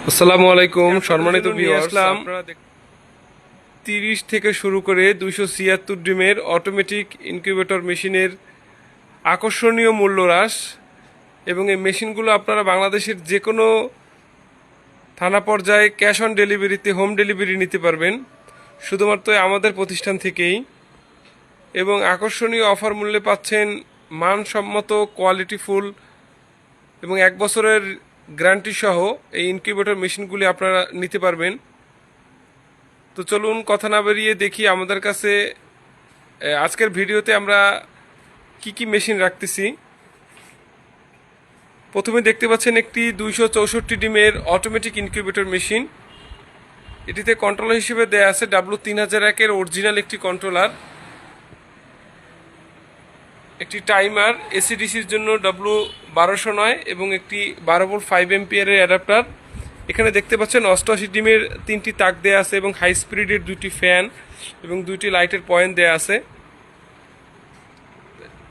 আসসালামু আলাইকুম সম্মানিত ভিউয়ার্স, আপনারা 30 থেকে শুরু করে 276 ডিমের অটোমেটিক ইনকিউবেটর মেশিনের আকর্ষণীয় মূল্য হ্রাস এবং এই মেশিনগুলো আপনারা বাংলাদেশের যে কোনো থানা পর্যায়ে ক্যাশ অন ডেলিভারিতে হোম ডেলিভারি নিতে পারবেন শুধুমাত্র আমাদের প্রতিষ্ঠান থেকেই। এবং আকর্ষণীয় অফার মূল্যে পাচ্ছেন মানসম্মত কোয়ালিটিফুল এবং 1 বছরের গ্যারান্টি সহ এই ইনকিউবেটর মেশিনগুলি আপনারা নিতে পারবেন। তো চলুন কথা না বেরিয়ে দেখি আমাদের কাছে আজকের ভিডিওতে আমরা কি কি মেশিন রাখতেছি। প্রথমে দেখতে পাচ্ছেন একটি 264 ডিমের অটোমেটিক ইনকিউবেটর মেশিন। এটিতে কন্ট্রোলার হিসেবে দেয়া আছে W3001 এর অরিজিনাল একটি কন্ট্রোলার, একটি টাইমার এসিডিসির জন্য W1209 এবং একটি 12 ভোল্ট 5 এম্পিয়ারের অ্যাডাপ্টার। এখানে দেখতে পাচ্ছেন 88 ডিমের 3টি তাক দেয়া আছে এবং হাই স্পিডের 2টি ফ্যান এবং 2টি লাইটের পয়েন্ট দেয়া আছে।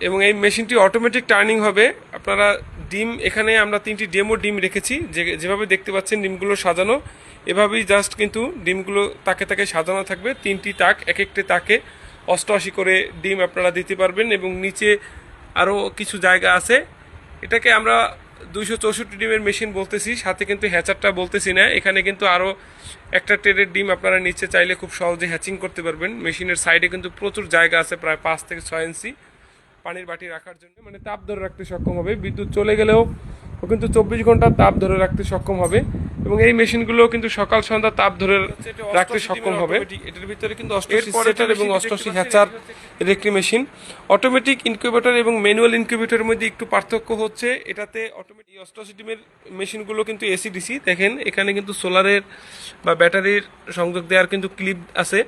এবং এই মেশিনটি অটোমেটিক টার্নিং হবে। আপনারা ডিম, এখানে আমরা 3টি ডেমো ডিম রেখেছি, যেভাবে দেখতে পাচ্ছেন ডিমগুলো সাজানো এভাবেই জাস্ট কিন্তু ডিমগুলো তাকে তাকে সাজানো থাকবে। 3টি তাক, এক একটি তাকে 88 করে ডিম আপনারা দিতে পারবেন এবং নিচে আরও কিছু জায়গা আছে। এটাকে আমরা 264 ডিমের মেশিন বলতেছি, সাথে কিন্তু হ্যাচারটা বলতেছি না। এখানে কিন্তু আরও একটা ট্রেডের ডিম আপনারা নিচে চাইলে খুব সহজে হ্যাচিং করতে পারবেন। মেশিনের সাইডে কিন্তু প্রচুর জায়গা আছে, প্রায় 5 থেকে 6 ইঞ্চি পানির বাটি রাখার জন্য, মানে তাপ ধরে রাখতে সক্ষম হবে। বিদ্যুৎ চলে গেলেও ও কিন্তু 24 ঘন্টা তাপ ধরে রাখতে সক্ষম হবে এবং এই মেশিনগুলো কিন্তু সকাল সন্ধ্যা তাপ ধরে রাখতে সক্ষম হবে। এটার ভিতরে কিন্তু 88 সেটার এবং 88 হ্যাচার এর একটি মেশিন। অটোমেটিক ইনকিউবেটর এবং ম্যানুয়াল ইনকিউবেটরের মধ্যে একটু পার্থক্য হচ্ছে, এটাতে অটোমেটিক 88 ডিমের মেশিনগুলো কিন্তু এসিডিসি। দেখেন এখানে কিন্তু সোলারের বা ব্যাটারির সংযোগ দেওয়ার কিন্তু ক্লিপ আছে,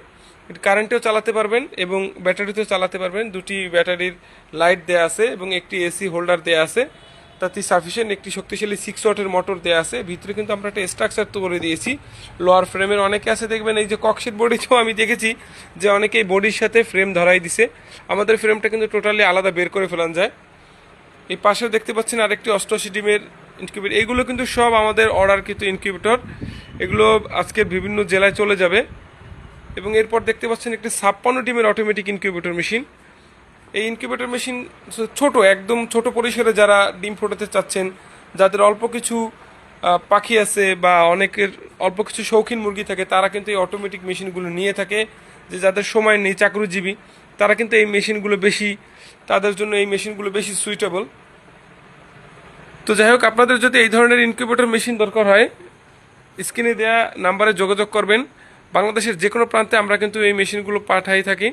কারেন্টেও চালাতে পারবেন এবং ব্যাটারিতেও চালাতে পারবেন। 2টি ব্যাটারির লাইট দেয়া আছে এবং একটি এসি হোল্ডার দেয়া আছে, তাতে সাফিসিয়েন্ট একটি শক্তিশালী 6 ওয়াটের মোটর দেয়া আছে। ভিতরে কিন্তু আমরা একটা স্ট্রাকচার তো করে দিয়েছি লোয়ার ফ্রেমের। অনেকে আছে দেখবেন এই যে ককশিট বডিতেও আমি দেখেছি যে অনেকে এই বডির সাথে ফ্রেম ধরাই দিছে। আমাদের ফ্রেমটা কিন্তু টোটালি আলাদা বের করে ফেলানো যায়। এই পাশেও দেখতে পাচ্ছেন আরেকটি 88 ডিমের ইনকিউবেটর। এইগুলো কিন্তু সব আমাদের অর্ডারকৃত ইনকিউবেটর, এগুলো আজকের বিভিন্ন জেলায় চলে যাবে। এবং এরপর দেখতে পাচ্ছেন একটি 56 ডিমের অটোমেটিক ইনকিউবেটর মেশিন। এই ইনকিউবেটর মেশিন ছোট, একদম ছোট পরিসরে যারা ডিম ফোটাতে চাচ্ছেন, যাদের অল্প কিছু পাখি আছে বা অনেকের অল্প কিছু শৌখিন মুরগি থাকে, তারা কিন্তু এই অটোমেটিক মেশিনগুলো নিয়ে থাকে। যে যাদের সময় নেই, চাকরিজীবী, তারা কিন্তু এই মেশিনগুলো বেশি, তাদের জন্য এই মেশিনগুলো বেশি সুইটেবল। তো যাই হোক, আপনাদের যদি এই ধরনের ইনকিউবেটর মেশিন দরকার হয়, স্ক্রিনে দেওয়া নাম্বারে যোগাযোগ করবেন। বাংলাদেশের যে কোনো প্রান্তে আমরা কিন্তু এই মেশিনগুলো পাঠাই থাকি।